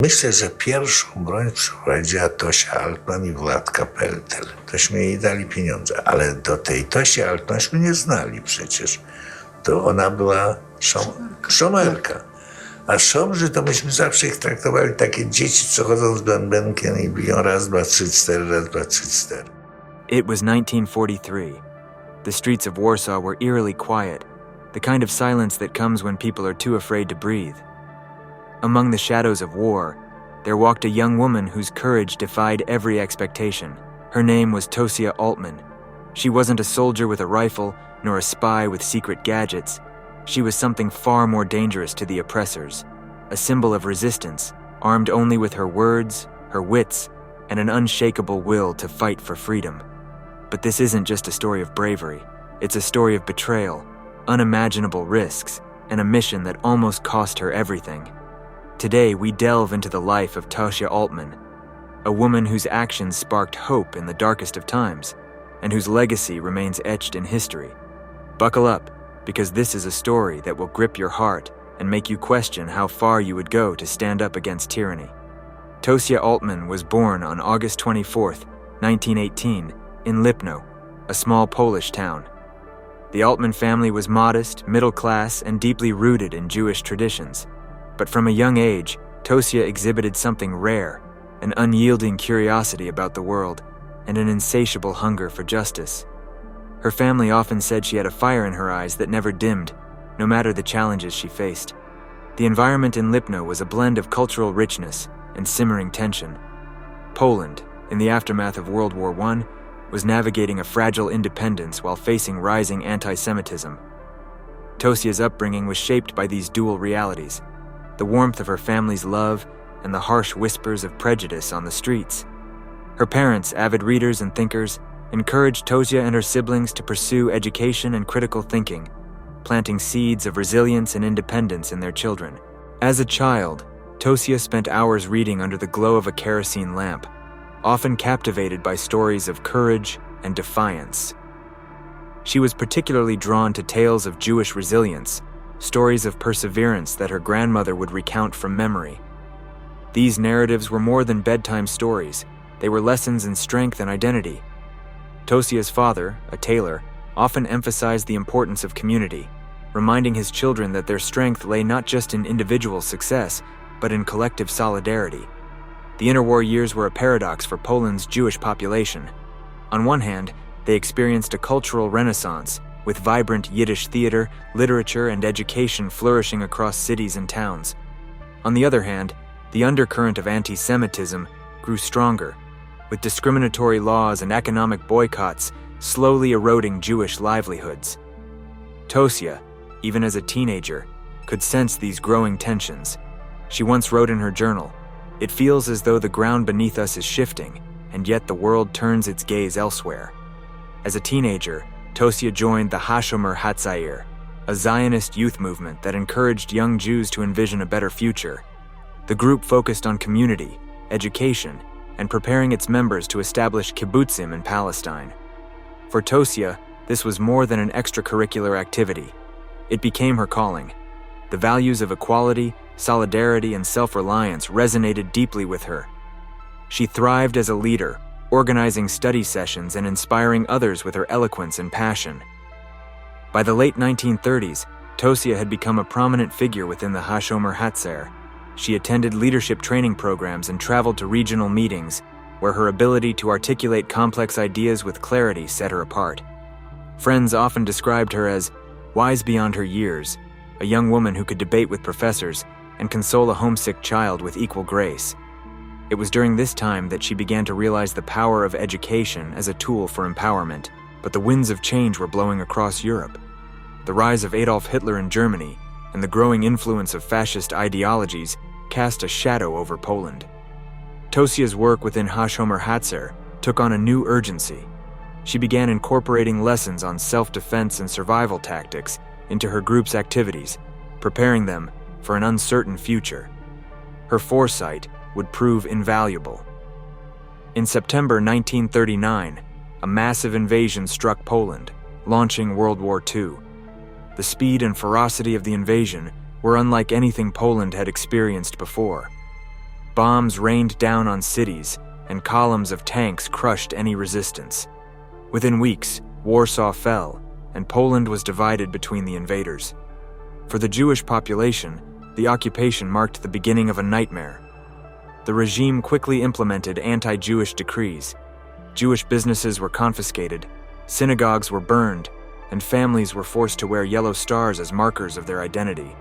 Myślę, że pierwszą broń przyprowadziła Tosia Altman i Władka Peltel. Tośmy jej dali pieniądze, ale do tej Tosi Altmanśmy nie znali przecież. To ona była szomerka. A szomrzy to myśmy zawsze ich traktowali takie dzieci, co chodzą z bębenkiem i biją raz, dwa, trzy, cztery, raz, dwa, trzy, cztery. It was 1943. The streets of Warsaw were eerily quiet, the kind of silence that comes when people are too afraid to breathe. Among the shadows of war, there walked a young woman whose courage defied every expectation. Her name was Tosia Altman. She wasn't a soldier with a rifle, nor a spy with secret gadgets. She was something far more dangerous to the oppressors, a symbol of resistance, armed only with her words, her wits, and an unshakable will to fight for freedom. But this isn't just a story of bravery. It's a story of betrayal, unimaginable risks, and a mission that almost cost her everything. Today, we delve into the life of Tosia Altman, a woman whose actions sparked hope in the darkest of times, and whose legacy remains etched in history. Buckle up, because this is a story that will grip your heart and make you question how far you would go to stand up against tyranny. Tosia Altman was born on August 24, 1918, in Lipno, a small Polish town. The Altman family was modest, middle class, and deeply rooted in Jewish traditions. But from a young age, Tosia exhibited something rare, an unyielding curiosity about the world, and an insatiable hunger for justice. Her family often said she had a fire in her eyes that never dimmed, no matter the challenges she faced. The environment in Lipno was a blend of cultural richness and simmering tension. Poland, in the aftermath of World War I, was navigating a fragile independence while facing rising anti-Semitism. Tosia's upbringing was shaped by these dual realities, the warmth of her family's love and the harsh whispers of prejudice on the streets. Her parents, avid readers and thinkers, encouraged Tosia and her siblings to pursue education and critical thinking, planting seeds of resilience and independence in their children. As a child, Tosia spent hours reading under the glow of a kerosene lamp, often captivated by stories of courage and defiance. She was particularly drawn to tales of Jewish resilience, stories of perseverance that her grandmother would recount from memory. These narratives were more than bedtime stories. They were lessons in strength and identity. Tosia's father, a tailor, often emphasized the importance of community, reminding his children that their strength lay not just in individual success, but in collective solidarity. The interwar years were a paradox for Poland's Jewish population. On one hand, they experienced a cultural renaissance, with vibrant Yiddish theater, literature, and education flourishing across cities and towns. On the other hand, the undercurrent of anti-Semitism grew stronger, with discriminatory laws and economic boycotts slowly eroding Jewish livelihoods. Tosia, even as a teenager, could sense these growing tensions. She once wrote in her journal, "It feels as though the ground beneath us is shifting, and yet the world turns its gaze elsewhere." As a teenager, Tosia joined the Hashomer Hatzair, a Zionist youth movement that encouraged young Jews to envision a better future. The group focused on community, education, and preparing its members to establish kibbutzim in Palestine. For Tosia, this was more than an extracurricular activity. It became her calling. The values of equality, solidarity, and self-reliance resonated deeply with her. She thrived as a leader, organizing study sessions and inspiring others with her eloquence and passion. By the late 1930s, Tosia had become a prominent figure within the Hashomer Hatzair. She attended leadership training programs and traveled to regional meetings, where her ability to articulate complex ideas with clarity set her apart. Friends often described her as wise beyond her years, a young woman who could debate with professors and console a homesick child with equal grace. It was during this time that she began to realize the power of education as a tool for empowerment, but the winds of change were blowing across Europe. The rise of Adolf Hitler in Germany and the growing influence of fascist ideologies cast a shadow over Poland. Tosia's work within Hashomer Hatzair took on a new urgency. She began incorporating lessons on self-defense and survival tactics into her group's activities, preparing them for an uncertain future. Her foresight would prove invaluable. In September 1939, a massive invasion struck Poland, launching World War II. The speed and ferocity of the invasion were unlike anything Poland had experienced before. Bombs rained down on cities, and columns of tanks crushed any resistance. Within weeks, Warsaw fell, and Poland was divided between the invaders. For the Jewish population, the occupation marked the beginning of a nightmare. The regime quickly implemented anti-Jewish decrees. Jewish businesses were confiscated, synagogues were burned, and families were forced to wear yellow stars as markers of their identity.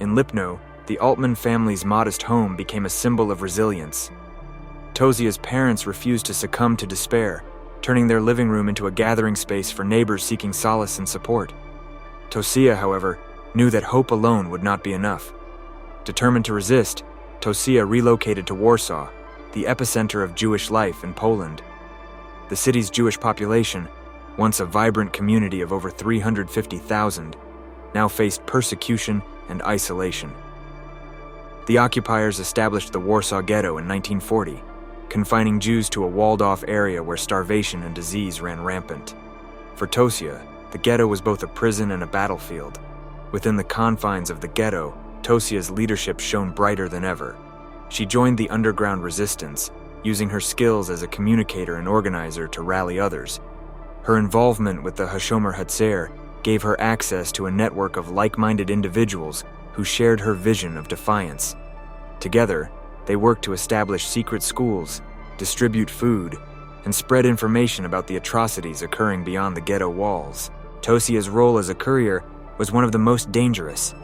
In Lipno, the Altman family's modest home became a symbol of resilience. Tosia's parents refused to succumb to despair, turning their living room into a gathering space for neighbors seeking solace and support. Tosia, however, knew that hope alone would not be enough. Determined to resist, Tosia relocated to Warsaw, the epicenter of Jewish life in Poland. The city's Jewish population, once a vibrant community of over 350,000, now faced persecution and isolation. The occupiers established the Warsaw Ghetto in 1940, confining Jews to a walled-off area where starvation and disease ran rampant. For Tosia, the ghetto was both a prison and a battlefield. Within the confines of the ghetto, Tosia's leadership shone brighter than ever. She joined the underground resistance, using her skills as a communicator and organizer to rally others. Her involvement with the Hashomer Hatzair gave her access to a network of like-minded individuals who shared her vision of defiance. Together, they worked to establish secret schools, distribute food, and spread information about the atrocities occurring beyond the ghetto walls. Tosia's role as a courier was one of the most dangerous.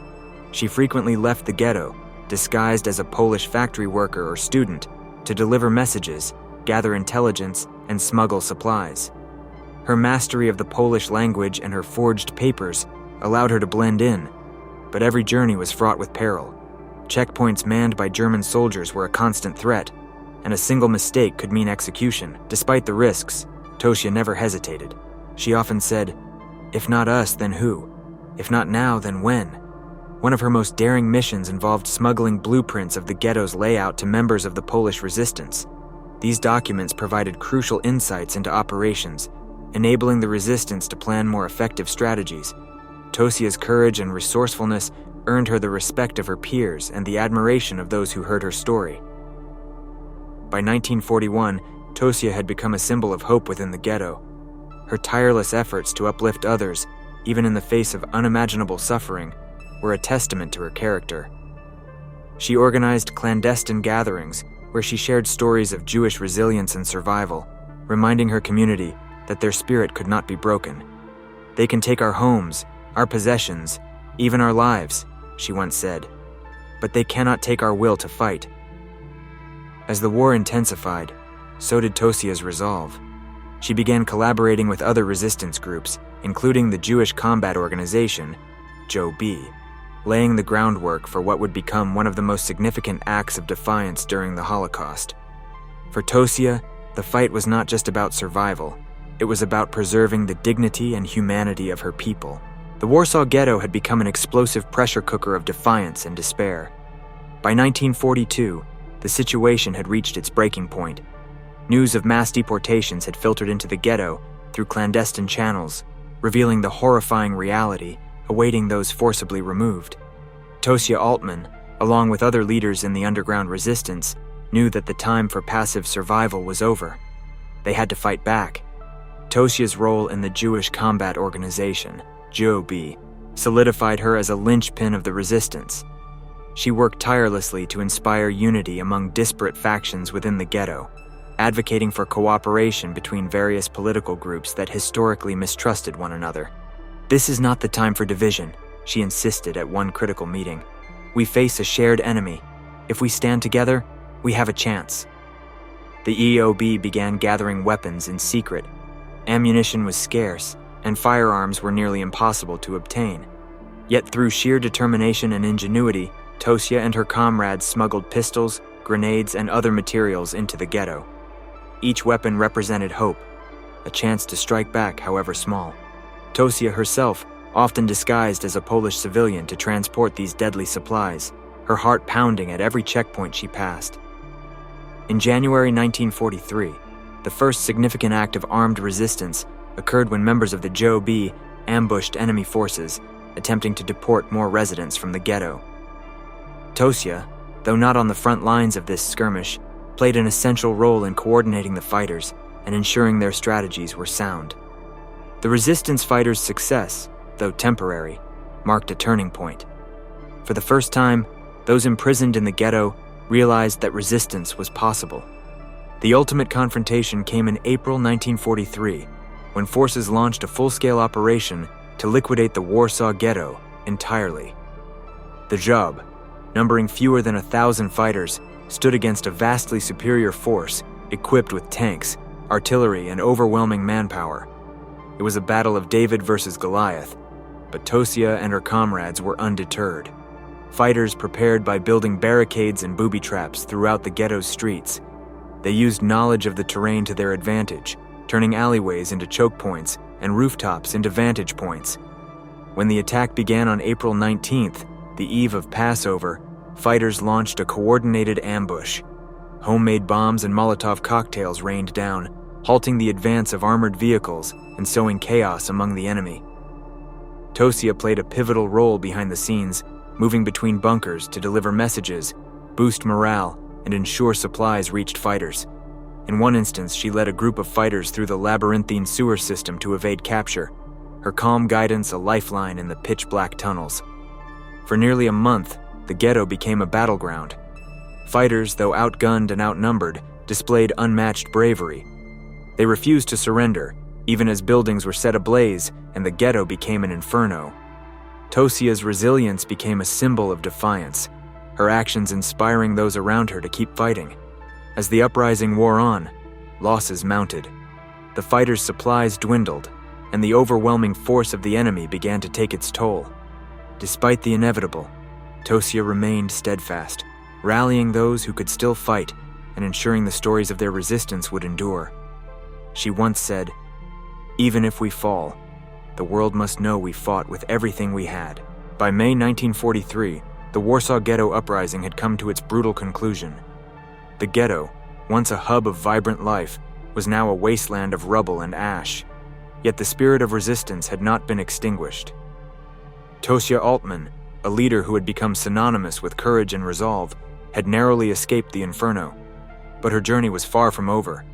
She frequently left the ghetto, disguised as a Polish factory worker or student, to deliver messages, gather intelligence, and smuggle supplies. Her mastery of the Polish language and her forged papers allowed her to blend in, but every journey was fraught with peril. Checkpoints manned by German soldiers were a constant threat, and a single mistake could mean execution. Despite the risks, Tosia never hesitated. She often said, "If not us, then who? If not now, then when?" One of her most daring missions involved smuggling blueprints of the ghetto's layout to members of the Polish resistance. These documents provided crucial insights into operations, enabling the resistance to plan more effective strategies. Tosia's courage and resourcefulness earned her the respect of her peers and the admiration of those who heard her story. By 1941, Tosia had become a symbol of hope within the ghetto. Her tireless efforts to uplift others, even in the face of unimaginable suffering, were a testament to her character. She organized clandestine gatherings where she shared stories of Jewish resilience and survival, reminding her community that their spirit could not be broken. "They can take our homes, our possessions, even our lives," she once said, "but they cannot take our will to fight." As the war intensified, so did Tosia's resolve. She began collaborating with other resistance groups, including the Jewish Combat Organization, JOB, laying the groundwork for what would become one of the most significant acts of defiance during the Holocaust. For Tosia, the fight was not just about survival, it was about preserving the dignity and humanity of her people. The Warsaw Ghetto had become an explosive pressure cooker of defiance and despair. By 1942, the situation had reached its breaking point. News of mass deportations had filtered into the ghetto through clandestine channels, revealing the horrifying reality awaiting those forcibly removed. Tosia Altman, along with other leaders in the underground resistance, knew that the time for passive survival was over. They had to fight back. Tosia's role in the Jewish Combat Organization, JOB, solidified her as a linchpin of the resistance. She worked tirelessly to inspire unity among disparate factions within the ghetto, advocating for cooperation between various political groups that historically mistrusted one another. "This is not the time for division," she insisted at one critical meeting. "We face a shared enemy. If we stand together, we have a chance." The EOB began gathering weapons in secret. Ammunition was scarce, and firearms were nearly impossible to obtain. Yet through sheer determination and ingenuity, Tosia and her comrades smuggled pistols, grenades, and other materials into the ghetto. Each weapon represented hope, a chance to strike back, however small. Tosia herself, often disguised as a Polish civilian to transport these deadly supplies, her heart pounding at every checkpoint she passed. In January 1943, the first significant act of armed resistance occurred when members of the JOB ambushed enemy forces, attempting to deport more residents from the ghetto. Tosia, though not on the front lines of this skirmish, played an essential role in coordinating the fighters and ensuring their strategies were sound. The resistance fighters' success, though temporary, marked a turning point. For the first time, those imprisoned in the ghetto realized that resistance was possible. The ultimate confrontation came in April 1943, when forces launched a full-scale operation to liquidate the Warsaw Ghetto entirely. The job, numbering fewer than 1,000 fighters, stood against a vastly superior force equipped with tanks, artillery, and overwhelming manpower. It was a battle of David versus Goliath, but Tosia and her comrades were undeterred. Fighters prepared by building barricades and booby traps throughout the ghetto's streets. They used knowledge of the terrain to their advantage, turning alleyways into choke points and rooftops into vantage points. When the attack began on April 19th, the eve of Passover, fighters launched a coordinated ambush. Homemade bombs and Molotov cocktails rained down, halting the advance of armored vehicles and sowing chaos among the enemy. Tosia played a pivotal role behind the scenes, moving between bunkers to deliver messages, boost morale, and ensure supplies reached fighters. In one instance, she led a group of fighters through the labyrinthine sewer system to evade capture, her calm guidance a lifeline in the pitch-black tunnels. For nearly a month, the ghetto became a battleground. Fighters, though outgunned and outnumbered, displayed unmatched bravery. They refused to surrender, even as buildings were set ablaze and the ghetto became an inferno. Tosia's resilience became a symbol of defiance, her actions inspiring those around her to keep fighting. As the uprising wore on, losses mounted. The fighters' supplies dwindled, and the overwhelming force of the enemy began to take its toll. Despite the inevitable, Tosia remained steadfast, rallying those who could still fight and ensuring the stories of their resistance would endure. She once said, "Even if we fall, the world must know we fought with everything we had." By May 1943, the Warsaw Ghetto uprising had come to its brutal conclusion. The ghetto, once a hub of vibrant life, was now a wasteland of rubble and ash. Yet the spirit of resistance had not been extinguished. Tosia Altman, a leader who had become synonymous with courage and resolve, had narrowly escaped the inferno. But her journey was far from over.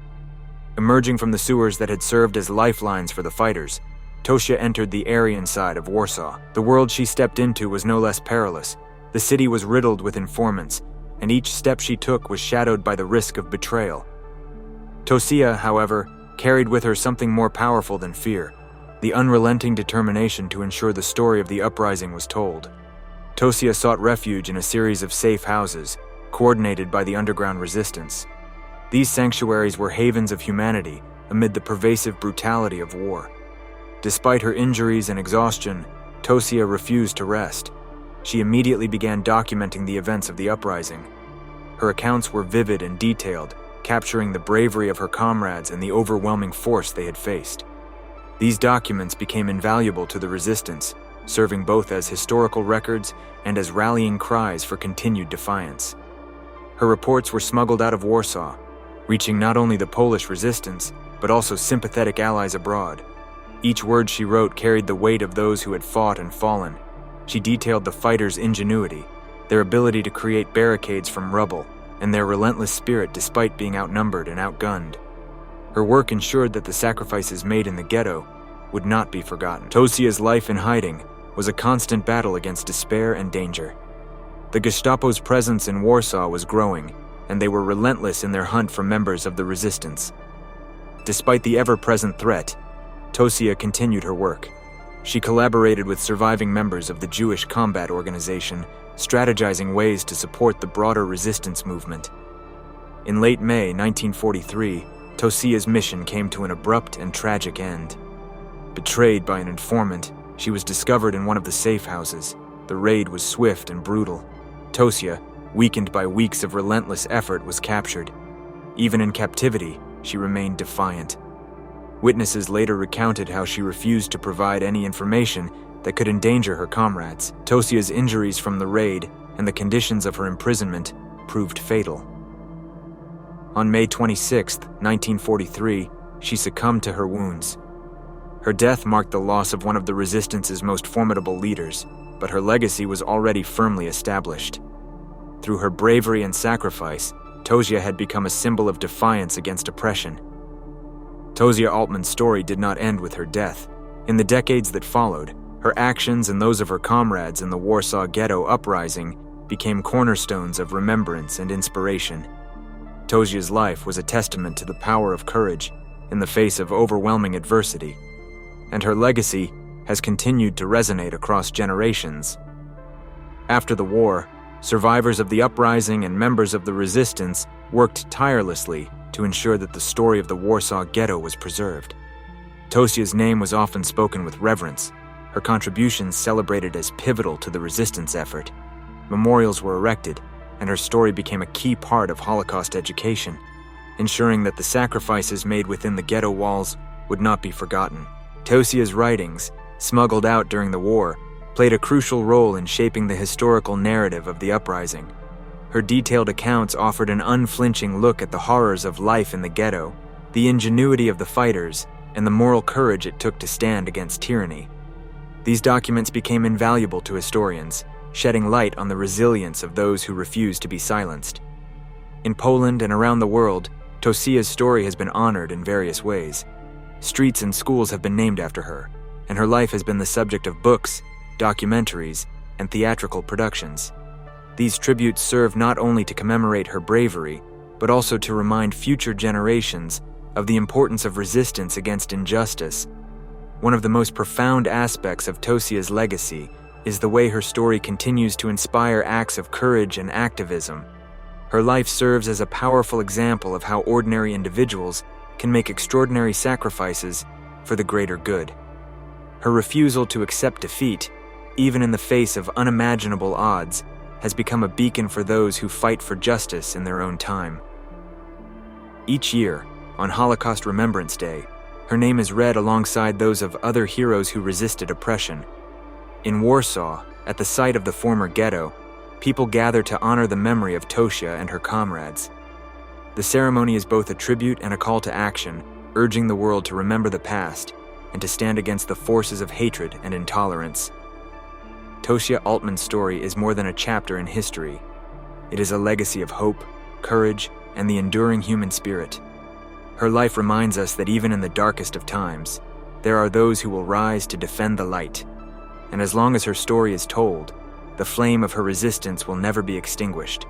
Emerging from the sewers that had served as lifelines for the fighters, Tosia entered the Aryan side of Warsaw. The world she stepped into was no less perilous. The city was riddled with informants, and each step she took was shadowed by the risk of betrayal. Tosia, however, carried with her something more powerful than fear, the unrelenting determination to ensure the story of the uprising was told. Tosia sought refuge in a series of safe houses, coordinated by the underground resistance. These sanctuaries were havens of humanity amid the pervasive brutality of war. Despite her injuries and exhaustion, Tosia refused to rest. She immediately began documenting the events of the uprising. Her accounts were vivid and detailed, capturing the bravery of her comrades and the overwhelming force they had faced. These documents became invaluable to the resistance, serving both as historical records and as rallying cries for continued defiance. Her reports were smuggled out of Warsaw, reaching not only the Polish resistance, but also sympathetic allies abroad. Each word she wrote carried the weight of those who had fought and fallen. She detailed the fighters' ingenuity, their ability to create barricades from rubble, and their relentless spirit despite being outnumbered and outgunned. Her work ensured that the sacrifices made in the ghetto would not be forgotten. Tosia's life in hiding was a constant battle against despair and danger. The Gestapo's presence in Warsaw was growing, and they were relentless in their hunt for members of the resistance. Despite the ever-present threat, Tosia continued her work. She collaborated with surviving members of the Jewish Combat Organization, strategizing ways to support the broader resistance movement. In late May 1943, Tosia's mission came to an abrupt and tragic end. Betrayed by an informant, she was discovered in one of the safe houses. The raid was swift and brutal. Tosia, weakened by weeks of relentless effort, was captured. Even in captivity, she remained defiant. Witnesses later recounted how she refused to provide any information that could endanger her comrades. Tosia's injuries from the raid and the conditions of her imprisonment proved fatal. On May 26, 1943, she succumbed to her wounds. Her death marked the loss of one of the resistance's most formidable leaders, but her legacy was already firmly established. Through her bravery and sacrifice, Tosia had become a symbol of defiance against oppression. Tosia Altman's story did not end with her death. In the decades that followed, her actions and those of her comrades in the Warsaw Ghetto uprising became cornerstones of remembrance and inspiration. Tosia's life was a testament to the power of courage in the face of overwhelming adversity, and her legacy has continued to resonate across generations. After the war, survivors of the uprising and members of the resistance worked tirelessly to ensure that the story of the Warsaw Ghetto was preserved. Tosia's name was often spoken with reverence, her contributions celebrated as pivotal to the resistance effort. Memorials were erected, and her story became a key part of Holocaust education, ensuring that the sacrifices made within the ghetto walls would not be forgotten. Tosia's writings, smuggled out during the war, played a crucial role in shaping the historical narrative of the uprising. Her detailed accounts offered an unflinching look at the horrors of life in the ghetto, the ingenuity of the fighters, and the moral courage it took to stand against tyranny. These documents became invaluable to historians, shedding light on the resilience of those who refused to be silenced. In Poland and around the world, Tosia's story has been honored in various ways. Streets and schools have been named after her, and her life has been the subject of books, documentaries, and theatrical productions. These tributes serve not only to commemorate her bravery, but also to remind future generations of the importance of resistance against injustice. One of the most profound aspects of Tosia's legacy is the way her story continues to inspire acts of courage and activism. Her life serves as a powerful example of how ordinary individuals can make extraordinary sacrifices for the greater good. Her refusal to accept defeat, even in the face of unimaginable odds, has become a beacon for those who fight for justice in their own time. Each year, on Holocaust Remembrance Day, her name is read alongside those of other heroes who resisted oppression. In Warsaw, at the site of the former ghetto, people gather to honor the memory of Tosia and her comrades. The ceremony is both a tribute and a call to action, urging the world to remember the past and to stand against the forces of hatred and intolerance. Tosia Altman's story is more than a chapter in history. It is a legacy of hope, courage, and the enduring human spirit. Her life reminds us that even in the darkest of times, there are those who will rise to defend the light. And as long as her story is told, the flame of her resistance will never be extinguished.